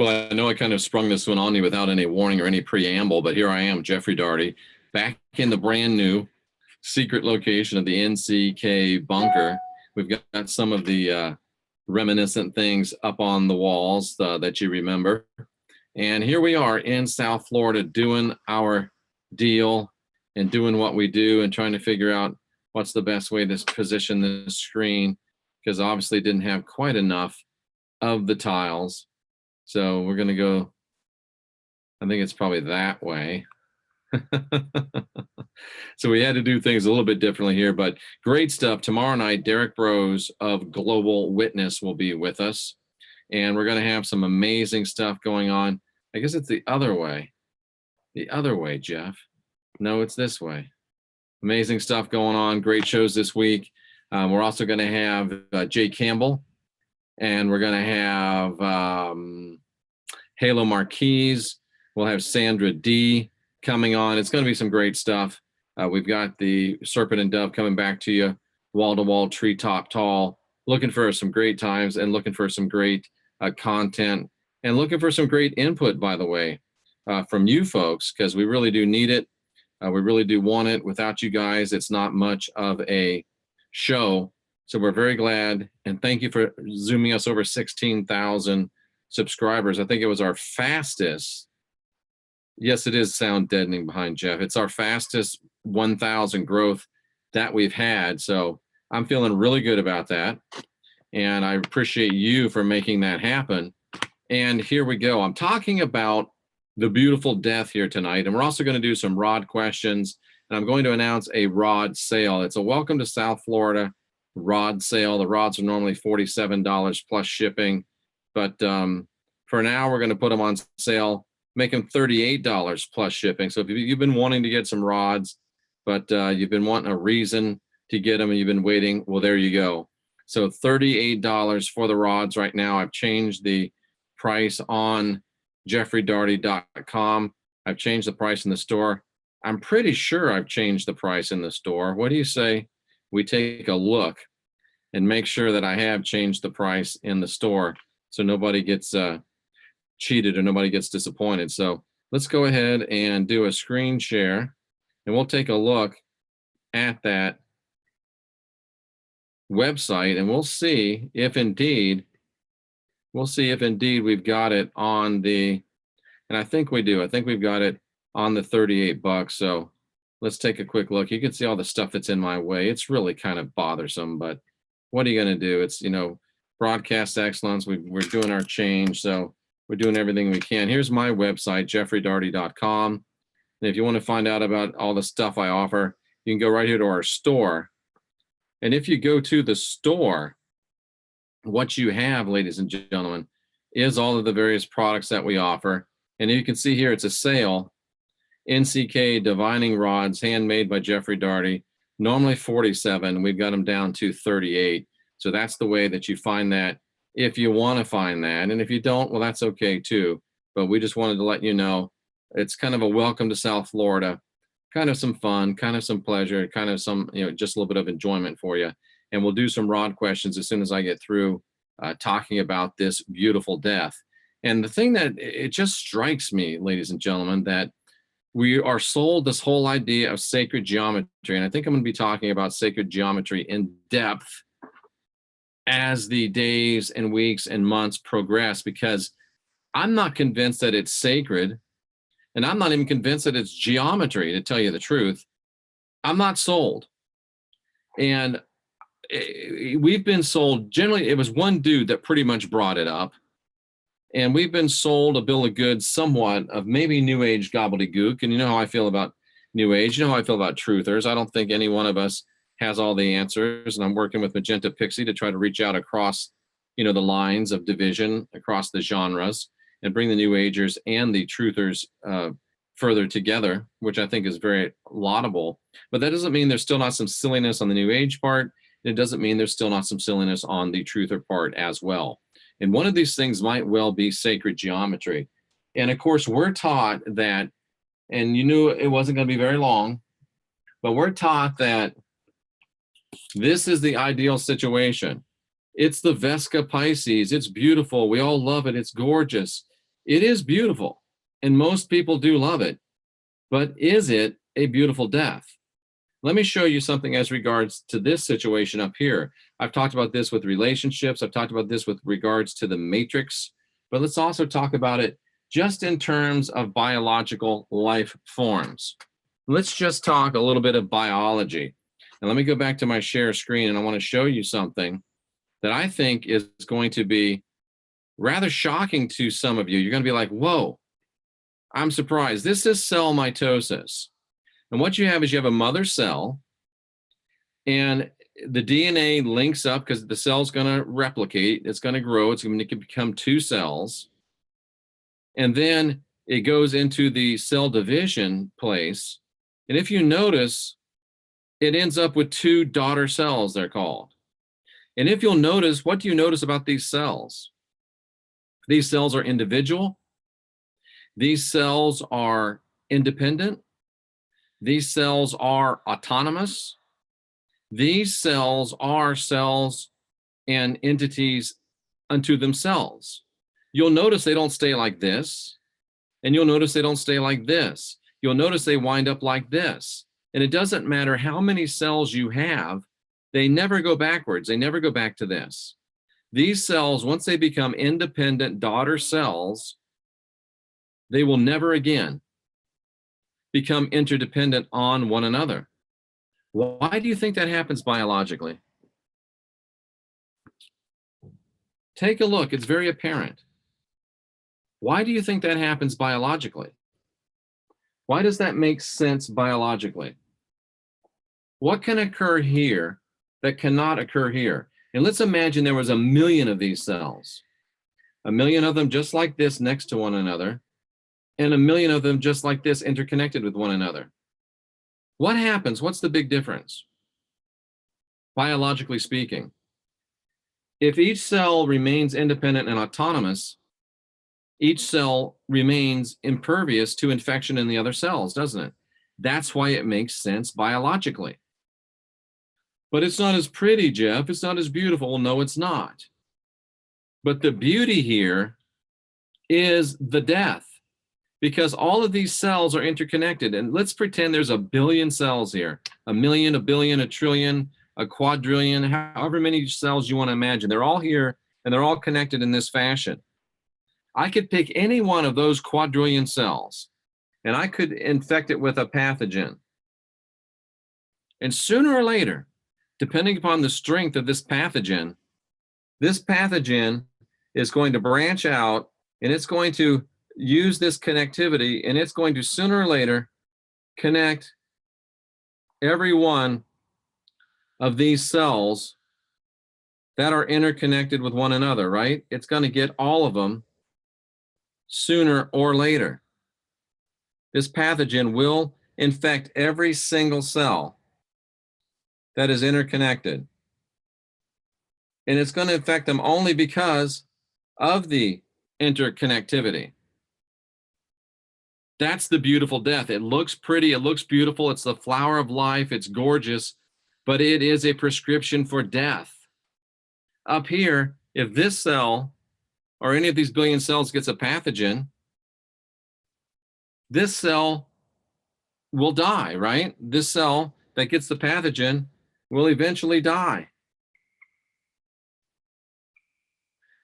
Well, I know I kind of sprung this one on you without any warning or any preamble, but here I am, Jeffrey Daugherty, back in the brand new secret location of the NCK bunker. We've got some of the reminiscent things up on the walls that you remember. And here we are in South Florida doing our deal and doing what we do and trying to figure out what's the best way to position this screen, because obviously didn't have quite enough of the tiles. So we're going to go, I think it's probably that way. So we had to do things a little bit differently here, but great stuff. Tomorrow night, Derek Rose of Global Witness will be with us, and we're going to have some amazing stuff going on. I guess it's the other way. The other way, Jeff. No, it's this way. Amazing stuff going on. Great shows this week. We're also going to have Jay Campbell, and we're going to have Halo Marquise. We'll have Sandra D coming on. It's going to be some great stuff. We've got the Serpent and Dove coming back to you, wall-to-wall, treetop tall, looking for some great times and looking for some great content and looking for some great input, by the way, from you folks, because we really do need it. We really do want it. Without you guys, it's not much of a show. So we're very glad, and thank you for zooming us over 16,000 subscribers. I think it was our fastest. Yes, it is sound deadening behind Jeff. It's our fastest 1,000 growth that we've had. So I'm feeling really good about that. And I appreciate you for making that happen. And here we go. I'm talking about the beautiful death here tonight. And we're also going to do some rod questions. And I'm going to announce a rod sale. It's a welcome to South Florida rod sale. The rods are normally $47 plus shipping. But for now, we're going to put them on sale. Make them $38 plus shipping. So if you've been wanting to get some rods, but you've been wanting a reason to get them and you've been waiting, well, there you go. So $38 for the rods right now. I've changed the price on jeffreydaugherty.com. I've changed the price in the store. I'm pretty sure I've changed the price in the store. What do you say we take a look and make sure that I have changed the price in the store so nobody gets cheated or nobody gets disappointed. So let's go ahead and do a screen share and we'll take a look at that website and we'll see if indeed we've got it on the, and I think we do. I think we've got it on the $38. So let's take a quick look. You can see all the stuff that's in my way. It's really kind of bothersome, but what are you going to do? It's, broadcast excellence. We're doing our change. So we're doing everything we can. Here's my website, jeffreydaugherty.com. And if you want to find out about all the stuff I offer, you can go right here to our store. And if you go to the store, what you have, ladies and gentlemen, is all of the various products that we offer. And you can see here, it's a sale. NCK divining rods, handmade by Jeffrey Daugherty, normally $47. We've got them down to $38. So that's the way that you find that if you want to find that. And if you don't, well, that's okay too. But we just wanted to let you know, it's kind of a welcome to South Florida, kind of some fun, kind of some pleasure, kind of some, just a little bit of enjoyment for you. And we'll do some rod questions as soon as I get through talking about this beautiful death. And the thing that it just strikes me, ladies and gentlemen, that we are sold this whole idea of sacred geometry. And I think I'm going to be talking about sacred geometry in depth as the days and weeks and months progress, because I'm not convinced that it's sacred. And I'm not even convinced that it's geometry, to tell you the truth. I'm not sold. And we've been sold, generally, it was one dude that pretty much brought it up. And we've been sold a bill of goods somewhat of maybe New Age gobbledygook. And you know how I feel about New Age. You know how I feel about truthers. I don't think any one of us has all the answers. And I'm working with Magenta Pixie to try to reach out across, the lines of division, across the genres, and bring the New Agers and the truthers further together, which I think is very laudable. But that doesn't mean there's still not some silliness on the New Age part. It doesn't mean there's still not some silliness on the truther part as well. And one of these things might well be sacred geometry. And of course, we're taught that, and you knew it wasn't going to be very long, but we're taught that this is the ideal situation. It's the Vesca Pisces. It's beautiful. We all love it. It's gorgeous. It is beautiful, and most people do love it, but is it a beautiful death? Let me show you something as regards to this situation up here. I've talked about this with relationships. I've talked about this with regards to the matrix, but let's also talk about it just in terms of biological life forms. Let's just talk a little bit of biology. And let me go back to my share screen, and I want to show you something that I think is going to be rather shocking to some of you. You're going to be like, whoa, I'm surprised. This is cell mitosis. And what you have is you have a mother cell, and the DNA links up because the cell's going to replicate. It's going to grow. It's going to become two cells. And then it goes into the cell division place. And if you notice, it ends up with two daughter cells, they're called. And if you'll notice, what do you notice about these cells? These cells are individual. These cells are independent. These cells are autonomous. These cells are cells and entities unto themselves. You'll notice they don't stay like this, and you'll notice they don't stay like this. You'll notice they wind up like this. And it doesn't matter how many cells you have, they never go backwards. They never go back to this. These cells, once they become independent daughter cells, they will never again become interdependent on one another. Why do you think that happens biologically? Take a look. It's very apparent. Why do you think that happens biologically? Why does that make sense biologically? What can occur here that cannot occur here? And let's imagine there was 1 million of these cells, 1 million of them just like this next to one another, and 1 million of them just like this interconnected with one another. What happens? What's the big difference? Biologically speaking, if each cell remains independent and autonomous, each cell remains impervious to infection in the other cells, doesn't it? That's why it makes sense biologically. But it's not as pretty, Jeff. It's not as beautiful. Well, no, it's not. But the beauty here is the death, because all of these cells are interconnected. And let's pretend there's 1 billion cells here, 1 million, 1 billion, 1 trillion, a quadrillion, however many cells you want to imagine. They're all here, and they're all connected in this fashion. I could pick any one of those quadrillion cells, and I could infect it with a pathogen. And sooner or later, depending upon the strength of this pathogen is going to branch out, and it's going to use this connectivity, and it's going to sooner or later connect every one of these cells that are interconnected with one another, right? It's going to get all of them sooner or later. This pathogen will infect every single cell that is interconnected. And it's going to infect them only because of the interconnectivity. That's the beautiful death. It looks pretty, it looks beautiful, it's the flower of life, it's gorgeous, but it is a prescription for death. Up here, if this cell or any of these billion cells gets a pathogen, this cell will die, right? This cell that gets the pathogen will eventually die.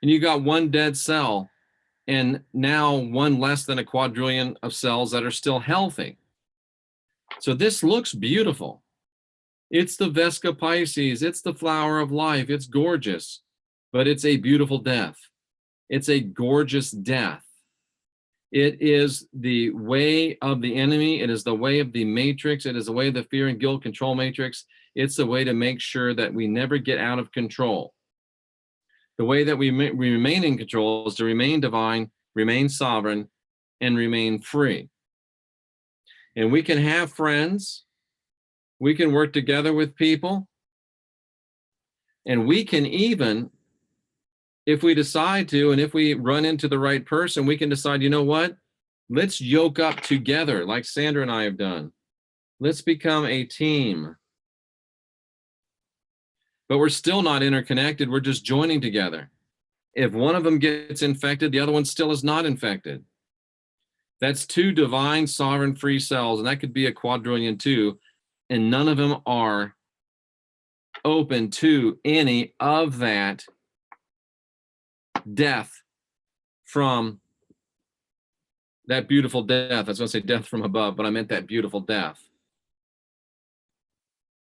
And you got one dead cell, and now one less than a quadrillion of cells that are still healthy. So this looks beautiful. It's the Vesca Pisces, it's the flower of life, it's gorgeous, but it's a beautiful death. It's a gorgeous death. It is the way of the enemy. It is the way of the matrix. It is the way of the fear and guilt control matrix. It's the way to make sure that we never get out of control. The way that we remain in control is to remain divine, remain sovereign, and remain free. And we can have friends. We can work together with people. And we can even, if we decide to, and if we run into the right person, we can decide, you know what? Let's yoke up together like Sandra and I have done. Let's become a team. But we're still not interconnected. We're just joining together. If one of them gets infected, the other one still is not infected. That's 2 divine sovereign free cells, and that could be a quadrillion too, and none of them are open to any of that death from that beautiful death. I was going to say death from above, but I meant that beautiful death.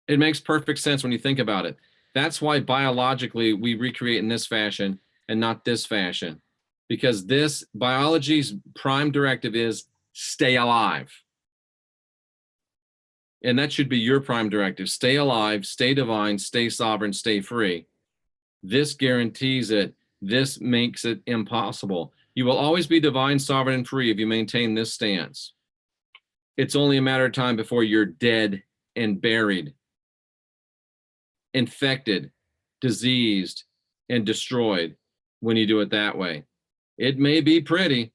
It makes perfect sense when you think about it. That's why biologically we recreate in this fashion and not this fashion, because this biology's prime directive is stay alive. And that should be your prime directive. Stay alive, stay divine, stay sovereign, stay free. This guarantees it. This makes it impossible. You will always be divine, sovereign, and free if you maintain this stance. It's only a matter of time before you're dead and buried, infected, diseased, and destroyed when you do it that way. It may be pretty,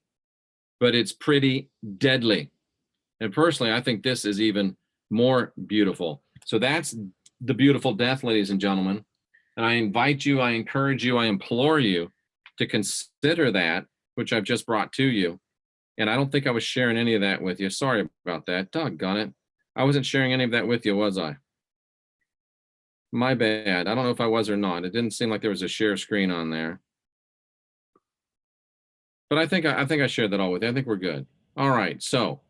but it's pretty deadly. And personally, I think this is even more beautiful. So that's the beautiful death, ladies and gentlemen. And I invite you, I encourage you, I implore you to consider that, which I've just brought to you. And I don't think I was sharing any of that with you. Sorry about that. Doggone it. I wasn't sharing any of that with you, was I? My bad. I don't know if I was or not. It didn't seem like there was a share screen on there. But I think I shared that all with you. I think we're good. All right. So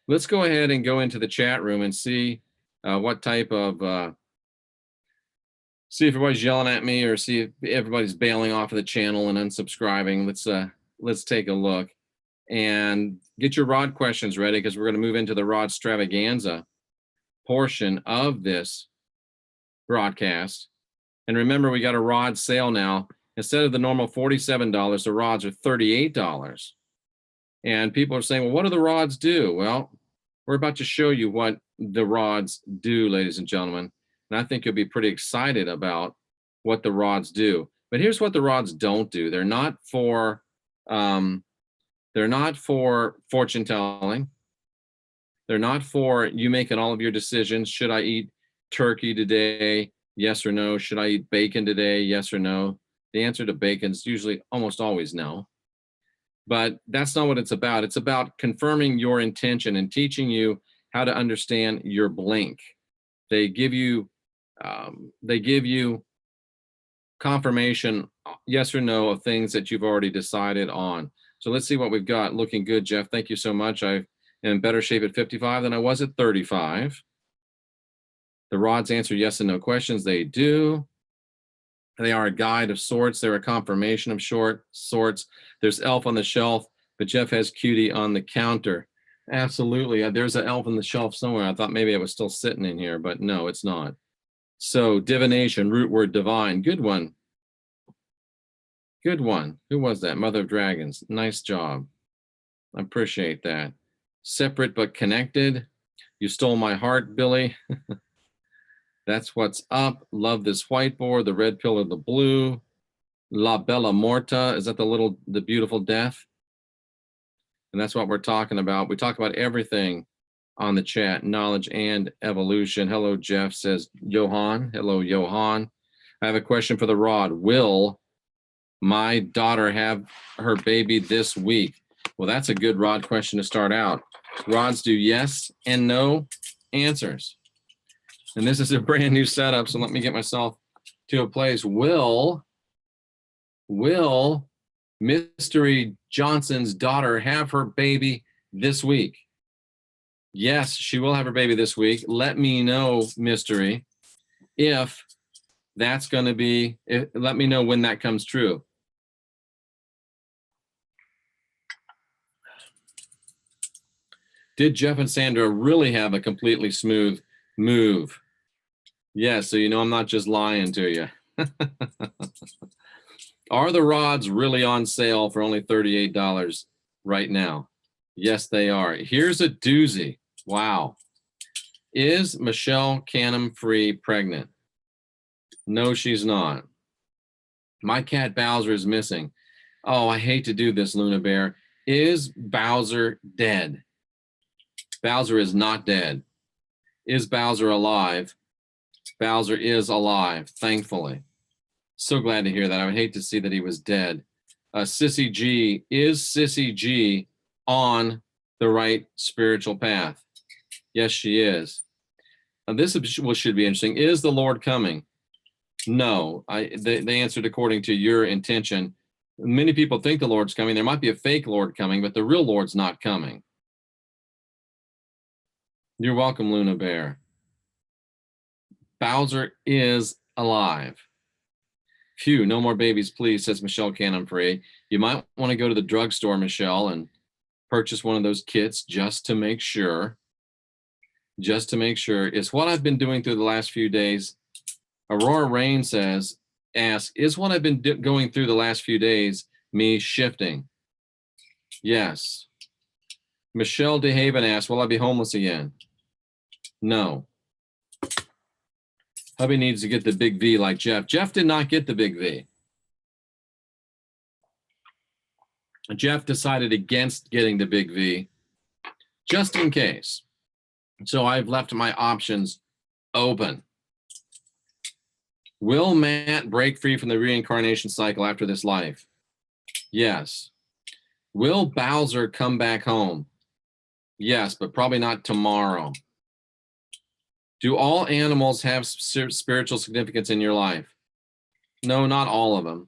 let's go ahead and go into the chat room and see what type of see if everybody's yelling at me or see if everybody's bailing off of the channel and unsubscribing. Let's take a look and get your Rod questions ready, because we're going to move into the Rodstravaganza portion of this broadcast. And remember, we got a rod sale now. Instead of the normal $47, the rods are $38. And people are saying, well, what do the rods do? Well, we're about to show you what the rods do, ladies and gentlemen. And I think you'll be pretty excited about what the rods do. But here's what the rods don't do. They're not for fortune telling. They're not for you making all of your decisions. Should I eat turkey today? Yes or no. Should I eat bacon today? Yes or no. The answer to bacon is usually almost always no. But that's not what it's about. It's about confirming your intention and teaching you how to understand your blink. They give you confirmation, yes or no, of things that you've already decided on. So let's see what we've got. Looking good, Jeff. Thank you so much. I'm in better shape at 55 than I was at 35. The rods answer yes and no questions. They do. They are a guide of sorts. They're a confirmation of sorts. There's elf on the shelf, but Jeff has cutie on the counter. Absolutely. There's an elf on the shelf somewhere. I thought maybe it was still sitting in here, but no, it's not. So divination, root word divine. Good one. Good one. Who was that? Mother of Dragons. Nice job. I appreciate that. Separate but connected. You stole my heart, Billy. That's what's up. Love this whiteboard. The red pill or the blue. La Bella Morta. Is that the beautiful death? And that's what we're talking about. We talk about everything on the chat, knowledge and evolution. Hello, Jeff, says Johan. Hello, Johan. I have a question for the rod. Will my daughter have her baby this week? Well, that's a good rod question to start out. Rods do yes and no answers. And this is a brand new setup, so let me get myself to a place. Will Mystery Johnson's daughter have her baby this week? Yes, she will have her baby this week. Let me know, Mystery, if that's going to be, let me know when that comes true. Did Jeff and Sandra really have a completely smooth move? Yeah, so you know I'm not just lying to you. Are the rods really on sale for only $38 right now? Yes, they are. Here's a doozy. Wow. Is Michelle Canham-Free pregnant? No, she's not. My cat Bowser is missing. Oh, I hate to do this, Luna Bear. Is Bowser dead? Bowser is not dead. Is Bowser alive? Bowser is alive, thankfully. So glad to hear that. I would hate to see that he was dead. Sissy G, is Sissy G on the right spiritual path? Yes, she is. This should be interesting. Is the Lord coming? No. They answered according to your intention. Many people think the Lord's coming. There might be a fake Lord coming, but the real Lord's not coming. You're welcome, Luna Bear. Bowser is alive. Phew, no more babies, please, says Michelle Cannon-Free. You might want to go to the drugstore, Michelle, and purchase one of those kits just to make sure. Just to make sure. It's what I've been doing through the last few days. Aurora Rain asks, is what I've been going through the last few days me shifting? Yes. Michelle DeHaven asks, will I be homeless again? No. Hubby needs to get the big V like Jeff. Jeff did not get the big V. Jeff decided against getting the big V, just in case. So I've left my options open. Will Matt break free from the reincarnation cycle after this life? Yes. Will Bowser come back home? Yes, but probably not tomorrow. Do all animals have spiritual significance in your life? No, not all of them.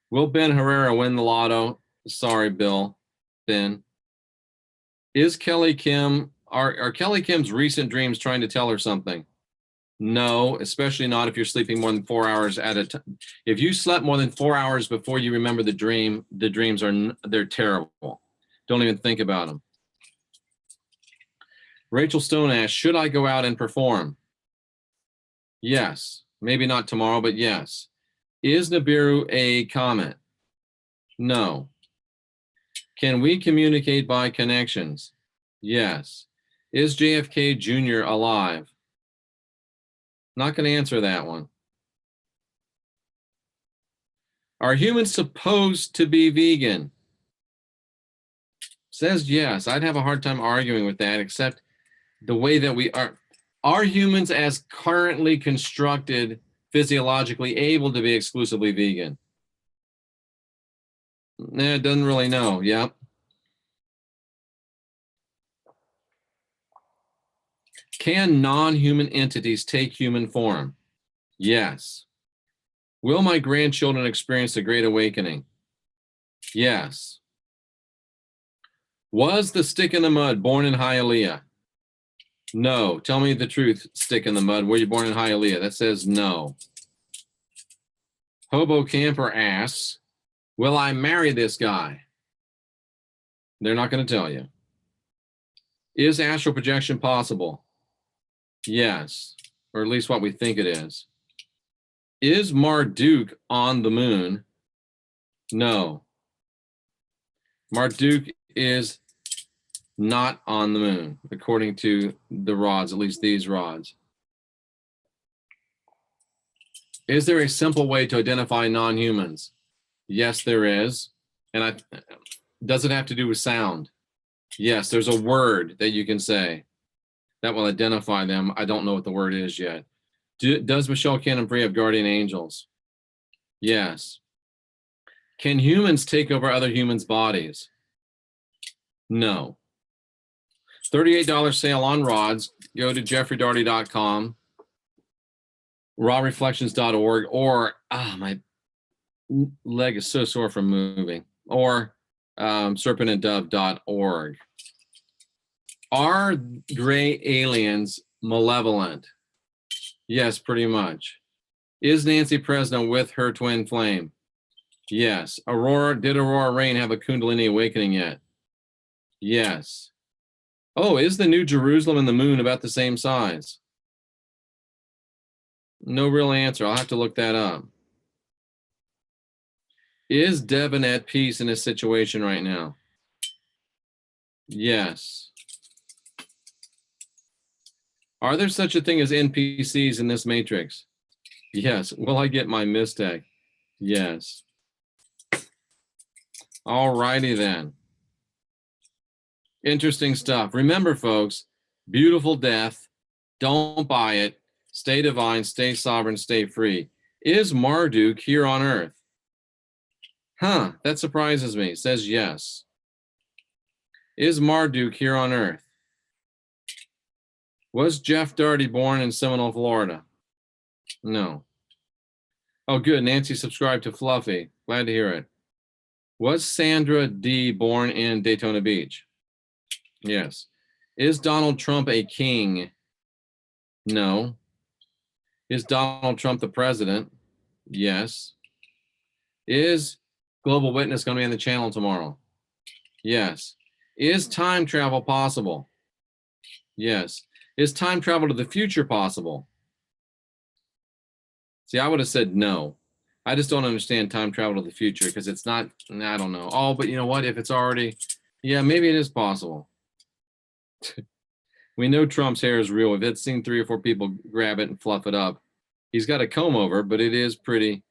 Will Ben Herrera win the lotto? Sorry, Ben. Is Kelly Kim, are Kelly Kim's recent dreams trying to tell her something? No, especially not if you're sleeping more than 4 hours at a time. If you slept more than 4 hours before you remember the dreams they're terrible. Don't even think about them. Rachel Stone asks, should I go out and perform? Yes. Maybe not tomorrow, but yes. Is Nibiru a comet? No. Can we communicate by connections? Yes. Is JFK Jr. alive? Not going to answer that one. Are humans supposed to be vegan? Says yes. I'd have a hard time arguing with that, except the way that we are humans as currently constructed physiologically able to be exclusively vegan? Nah, it doesn't really know. Yep. Can non-human entities take human form? Yes. Will my grandchildren experience the Great Awakening? Yes. Was the stick in the mud born in Hialeah? No. Tell me the truth, stick in the mud. Were you born in Hialeah? That says no. Hobo Camper asks, will I marry this guy? They're not going to tell you. Is astral projection possible? Yes, or at least what we think it is. Is Marduk on the moon? No. Marduk is not on the moon, according to the rods, at least these rods. Is there a simple way to identify non-humans? Yes, there is. And does it have to do with sound? Yes, there's a word that you can say that will identify them. I don't know what the word is yet. Does Michelle Cannon-Free have guardian angels? Yes. Can humans take over other humans' bodies? No. $38 sale on rods. Go to jeffreydarty.com, rawreflections.org, or my leg is so sore from moving, or serpentanddove.org. Are gray aliens malevolent? Yes, pretty much. Is Nancy Presno with her twin flame? Yes. Did Aurora Rain have a Kundalini awakening yet? Yes. Oh, is the New Jerusalem and the moon about the same size? No real answer. I'll have to look that up. Is Devin at peace in his situation right now? Yes. Are there such a thing as NPCs in this matrix? Yes. Will I get my MYSTECH? Yes. All righty then. Interesting stuff. Remember, folks, beautiful death. Don't buy it. Stay divine, stay sovereign, stay free. Is Marduk here on Earth? Huh, that surprises me. It says yes. Is Marduk here on Earth? Was Jeff Darty born in Seminole, Florida? No. Oh, good. Nancy subscribed to Fluffy. Glad to hear it. Was Sandra D born in Daytona Beach? Yes. Is Donald Trump a king? No. Is Donald Trump the president? Yes. Is Global Witness going to be on the channel tomorrow? Yes. Is time travel possible? Yes. Is time travel to the future possible? See, I would have said no. I just don't understand time travel to the future because it's not, I don't know. Oh, but you know what? If it's already, yeah, maybe it is possible. We know Trump's hair is real. We've had seen 3 or 4 people grab it and fluff it up. He's got a comb over, but it is pretty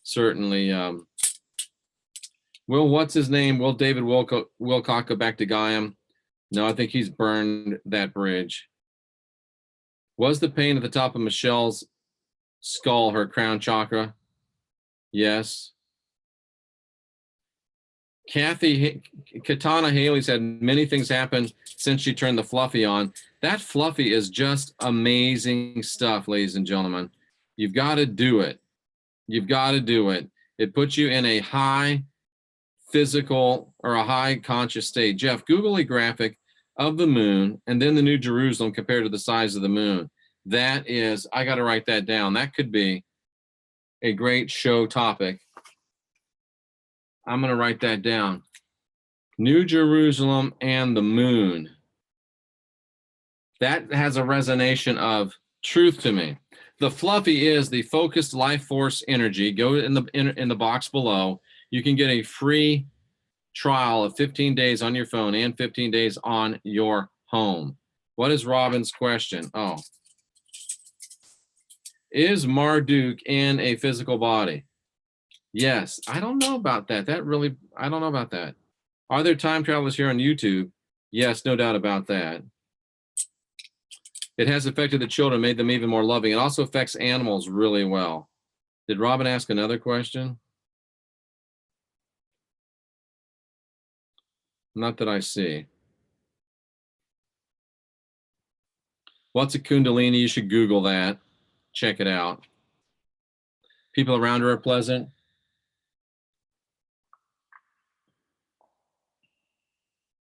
certainly. What's his name? Will David Wilcock go back to Gaiam? No, I think he's burned that bridge. Was the pain at the top of Michelle's skull her crown chakra? Yes. Katana Haley's had many things happen since she turned the Fluffy on. That Fluffy is just amazing stuff, ladies and gentlemen. You've got to do it. You've got to do it. It puts you in a high physical or a high conscious state. Jeff, Google a graphic of the moon and then the New Jerusalem compared to the size of the moon. That is, I got to write that down. That could be a great show topic. I'm going to write that down. New Jerusalem and the moon. That has a resonation of truth to me. The Fluffy is the focused life force energy. Go in the box below. You can get a free trial of 15 days on your phone and 15 days on your home. What is Robin's question? Oh. Is Marduk in a physical body? Yes. I don't know about that. I don't know about that. Are there time travelers here on YouTube? Yes, no doubt about that. It has affected the children, made them even more loving. It also affects animals really well. Did Robin ask another question? Not that I see. What's a Kundalini? You should Google that. Check it out. People around her are pleasant.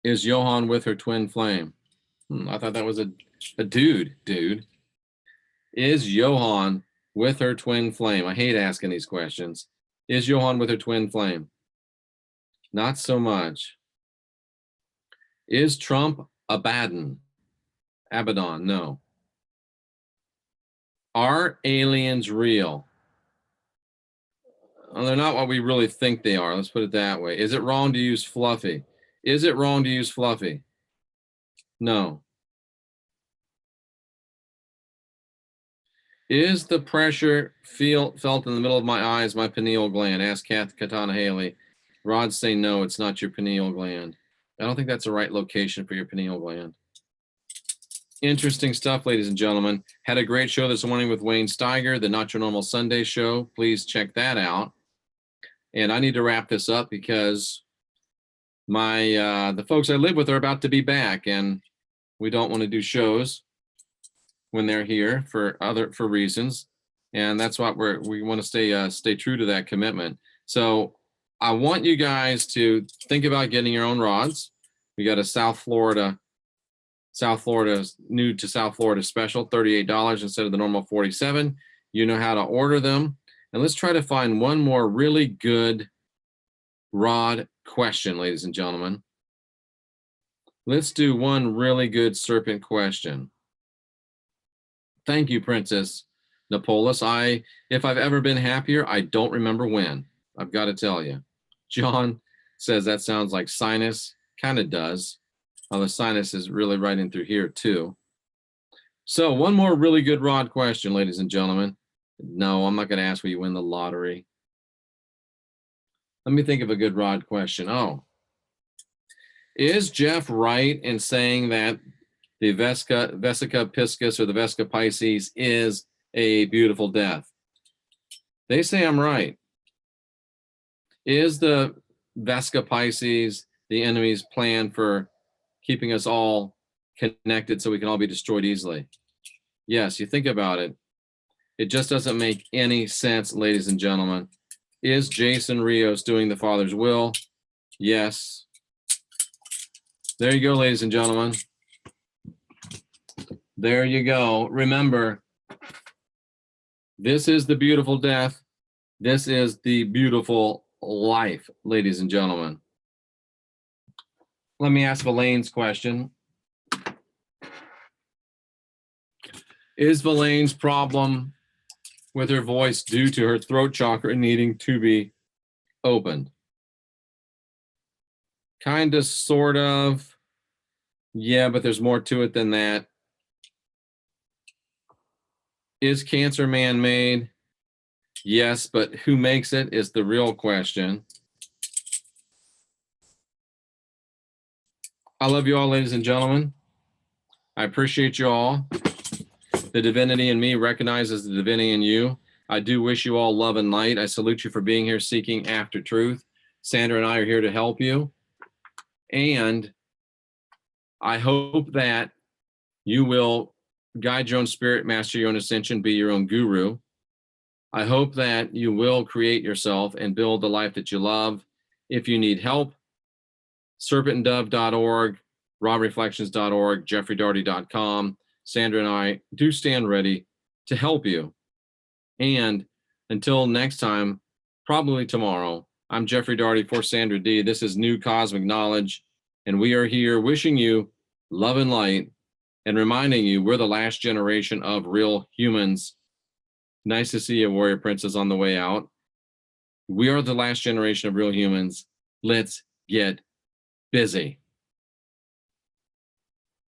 Is Johan with her twin flame? I thought that was a dude. Is Johan with her twin flame? I hate asking these questions. Is Johan with her twin flame? Not so much. Is Trump Abaddon? Abaddon, no. Are aliens real? Well, they're not what we really think they are. Let's put it that way. Is it wrong to use Fluffy? Is it wrong to use Fluffy? No. Is the pressure felt in the middle of my eyes my pineal gland? Ask Katana Haley. Rod's saying no, it's not your pineal gland. I don't think that's the right location for your pineal gland. Interesting stuff, ladies and gentlemen. Had a great show this morning with Wayne Steiger, the Not Your Normal Sunday show. Please check that out. And I need to wrap this up because the folks I live with are about to be back, and we don't want to do shows when they're here for reasons, and that's what we want to stay true to that commitment. So I want you guys to think about getting your own rods. We got a South Florida new to South Florida special, $38 instead of the normal $47. You know how to order them. And let's try to find one more really good rod question, ladies and gentlemen. Let's do one really good serpent question. Thank you, Princess Napolis. If I've ever been happier, I don't remember when. I've got to tell you. John says that sounds like sinus. Kind of does. The sinus is really right in through here too. So one more really good rod question, ladies and gentlemen. No, I'm not going to ask where you win the lottery. Let me think of a good rod question. Oh, is Jeff right in saying that the Vesica Piscis or the Vesica Piscis is a beautiful death? They say I'm right. Is the Vesca Pisces the enemy's plan for keeping us all connected so we can all be destroyed easily? Yes, you think about it. It just doesn't make any sense, ladies and gentlemen. Is Jason Rios doing the Father's will? Yes. There you go, ladies and gentlemen. There you go. Remember, this is the beautiful death. This is the beautiful life, ladies and gentlemen. Let me ask Valaine's question. Is Valaine's problem with her voice due to her throat chakra needing to be opened? Kind of, sort of. Yeah, but there's more to it than that. Is cancer man-made? Yes, but who makes it is the real question. I love you all, ladies and gentlemen. I appreciate you all. The divinity in me recognizes the divinity in you. I do wish you all love and light. I salute you for being here seeking after truth. Sandra and I are here to help you. And I hope that you will guide your own spirit, master your own ascension, be your own guru. I hope that you will create yourself and build the life that you love. If you need help, serpentanddove.org, rawreflections.org, jeffreydarty.com. Sandra and I do stand ready to help you. And until next time, probably tomorrow, I'm Jeffrey Darty for Sandra D. This is New Cosmic Knowledge, and we are here wishing you love and light and reminding you we're the last generation of real humans. Nice to see you, Warrior Princess, on the way out. We are the last generation of real humans. Let's get busy.